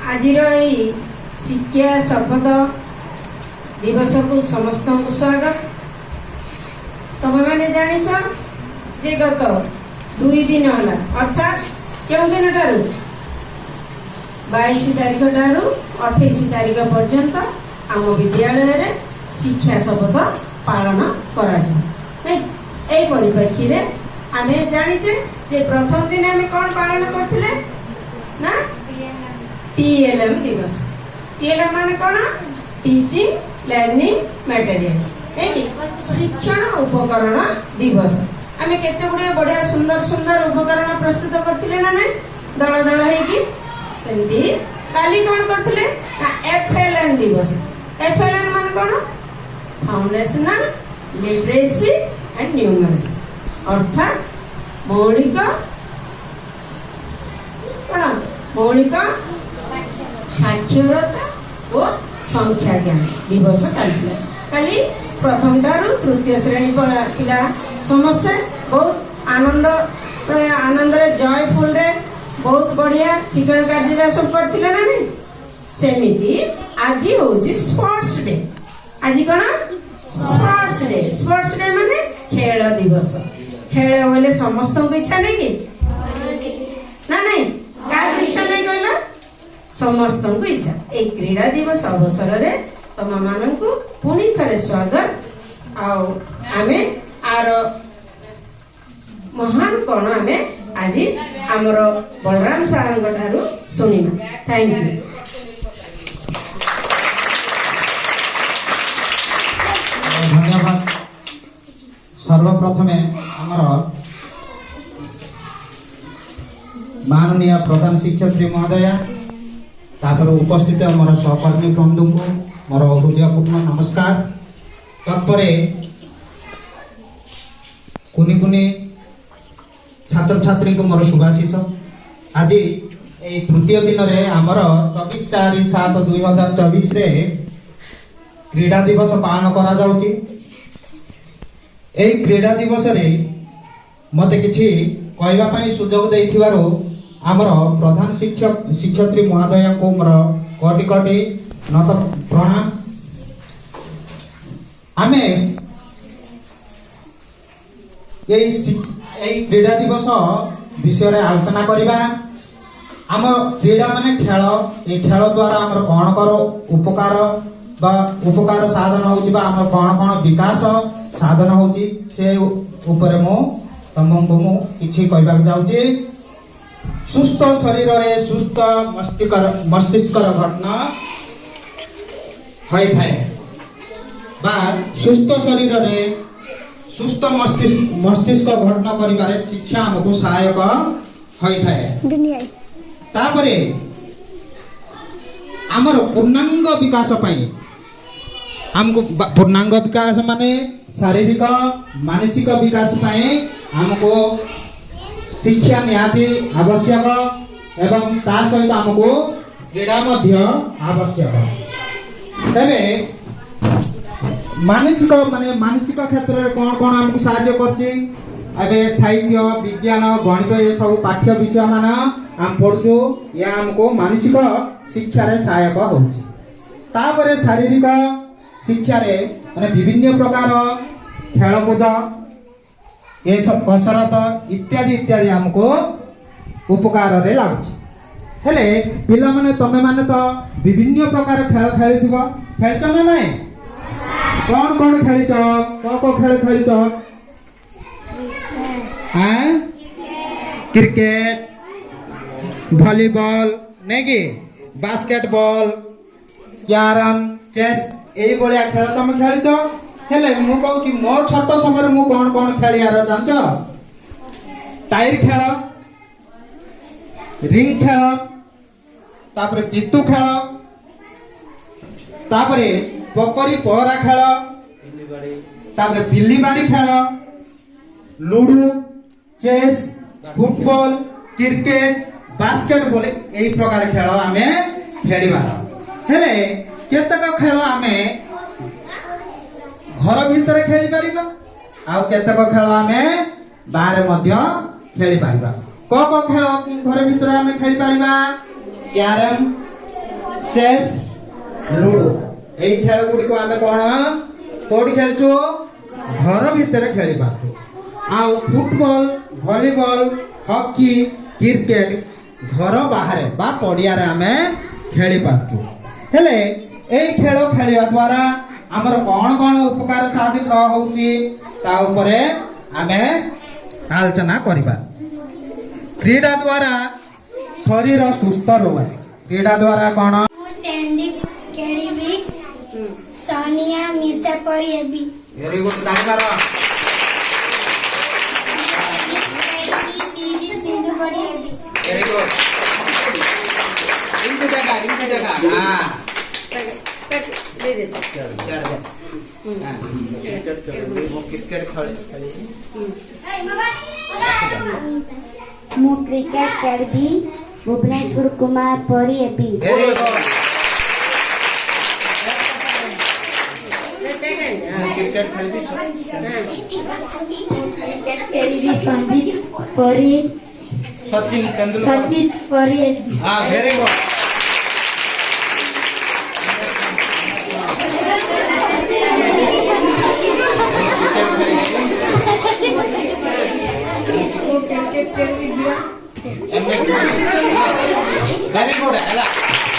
आजिर एई शिक्षा शपथ दिवस को समस्त को स्वागत। तुम मैंने जानिछ जे गत 2 दिन होला अर्थात क्यों दिन ठारू 22 तारीख ठारू 28 तारीख पर्यंत आम विद्यालय रे शिक्षा शपथ पालन करा जाय। ए परिप्रेक्षी रे आमे जानिछे जे प्रथम दिन आमे कोन पालन करथिले ना टीएलएम दिवस। टीएलएम माने कोन टीचिंग लर्निंग मटेरियल शिक्षण उपकरण दिवस। आमे केते गुडे बढ़िया सुंदर सुंदर उपकरण प्रस्तुत करथिले ना नै दल दल हेकी सेमती काली कोन करथिले एफएलएन दिवस। एफएलएन माने कोन फाउंडेशनल लिटरेसी एंड न्यूमरेसी अर्थात मौलिक मौलिक साक्षरता और संख्या ज्ञान दिवस काली प्रथम ठारू तृतीय श्रेणी पिला समस्ते बहुत आनंद रे जयफुल रे बहुत बढ़िया शिक्षण कार्य सब करथिले ना नहीं सेमिति आज होची स्पोर्ट्स डे। आज कोन स्पोर्ट्स डे। स्पोर्ट्स डे माने खेल दिवस। खेल बोले समस्त को इच्छा नहीं कि ना नहीं का इच्छा नहीं कहला समस्त को इच्छा। एक क्रीड़ा दिवस अवसर रे तम मान को पुणी थरे स्वागत। आउ आमे आर महान कोन आमे आज हमर बलराम सारंग ठारू सुनिमा। Thank you. धन्यवाद। सर्वप्रथमे आमर माननीय प्रधान शिक्षयत्री महोदया तापर उपस्थित मोर सहकर्मी बंधु को मोर हृदयपूर्ण नमस्कार। तत्परे कुनी कुनी छात्र छात्री को मोर शुभाशीष। आज ए तृतीय दिन रे आमर 24/4/2024 रे क्रीड़ा दिवस पालन करा जाउची। एई क्रीड़ा दिवस रे मते किछि कहबा पई सुजोग देइथिबारो आमर प्रधान शिक्षयत्री महोदय को मोर कोटि कोटि नत प्रणाम। आमे एई क्रीड़ा दिवस विषय रे आलोचना करिबा। आम क्रीड़ा माने खेल। ए खेल द्वारा आमर कोन करो उपकार बा उपकार साधन होची बा आमर कोन कोन विकास साधन होची से ऊपर मो तमको मो किछि कहबा जाउची। सुस्थ शरीर रे सुस्थ मस्तिष्क घटना होई थाए बा सुस्थ शरीर रे सुस्थ मस्तिष्क घटना करिबारे शिक्षा हमको सहायक होई थाए। तापरे आमर पूर्णांग विकास पई हमको पूर्णांग विकास माने शारीरिक मानसिक विकास पई हमको शिक्षा निहाती आवश्यक एवं ता सहित हमको क्रीड़ा मध्य आवश्यक। तबे मानसिक माने मानसिक क्षेत्र रे कोन कोन हमको सहायता करछि। अबे साहित्य विज्ञान गणित ये सब पाठ्य विषय माना हम पढछु। या हमको मानसिक शिक्षा रे सहायक होछि। तापरे शारीरिक शिक्षा रे माने विभिन्न प्रकार खेलकूद ये सब कसरत इत्यादि इत्यादि हमको उपकार रे लागुछि। हेले पिला माने तमे माने तो विभिन्न प्रकार खेल खेलिथिबो। खेलछ ना नै कोन कोन खेलिछ को खेल खेलिछ हैं क्रिकेट वॉलीबॉल नै कि बास्केटबॉल कैरम चेस एई बलिया खेल तमे खेलिछ। हेले मु कहूची मो छोट समय मु कोन कोन खेली आरो जानछ टायर खेल रिंग खेल तापरे पितु खेल तापरे पकड़ी पहरा खेल तापरे बिल्ली बाड़ी खेल ludo chess football cricket basketball एई प्रकार खेल आमे खेलिबा। हेले केतक खेल आमे घर भीतर खेली पारिबा आ केतक खेल आमे बाहर मध्य खेली पारिबा। को खेल घर भीतर आमे खेली पारिबा कैरम ଚେସ୍ ଲୁଡୋ ଏଇ ଖେଳ ଗୁଡ଼ିକୁ ଆମେ କଣ କୋଉଠି ଖେଳୁଛୁ ଘର ଭିତରେ ଖେଳି ପାରୁଛୁ ଆଉ ଫୁଟବଲ ଭଲିବଲ ହକି କ୍ରିକେଟ ଘର ବାହାରେ ବା ପଡ଼ିଆରେ ଆମେ ଖେଳି ପାରୁଛୁ ହେଲେ ଏଇ ଖେଳ ଖେଳିବା ଦ୍ୱାରା ଆମର କଣ କଣ ଉପକାର ସାଧିତ ହଉଛି ତା ଉପରେ ଆମେ ଆଲୋଚନା କରିବା କ୍ରୀଡ଼ା ଦ୍ୱାରା ଶରୀର ସୁସ୍ଥ ରୁହେ କ୍ରୀଡ଼ା ଦ୍ୱାରା କଣ ମୁଁ ଟେନିସ୍ ଖେଳିବି ସାନିଆ ମିର୍ଜା ପରି ହେବି ଭେରି ଗୁଡ୍ ତାଳିମାର ପିଭି ସିନ୍ଧୁ ପରି ହେବି ଭେରି ଗୁଡ୍ ଇନଟୁ ଜାଗା हां दे दे क्रिकेट खेली ମୁଁ କ୍ରିକେଟ ଖେଳିବି ଭୁବନେଶ୍ୱର କୁମାର ପରି ହେବି ଭେରି ଗୁଡ୍ क्रिकेट खेली କ୍ରିକେଟ ଖେଳିବି ସଞ୍ଜିତ ପରି सचिन तेंदुलकर ସଚିତ ପରି ହେବି हां वेरी गुड क्रिकेट खेल भी दिया वेरी गुड है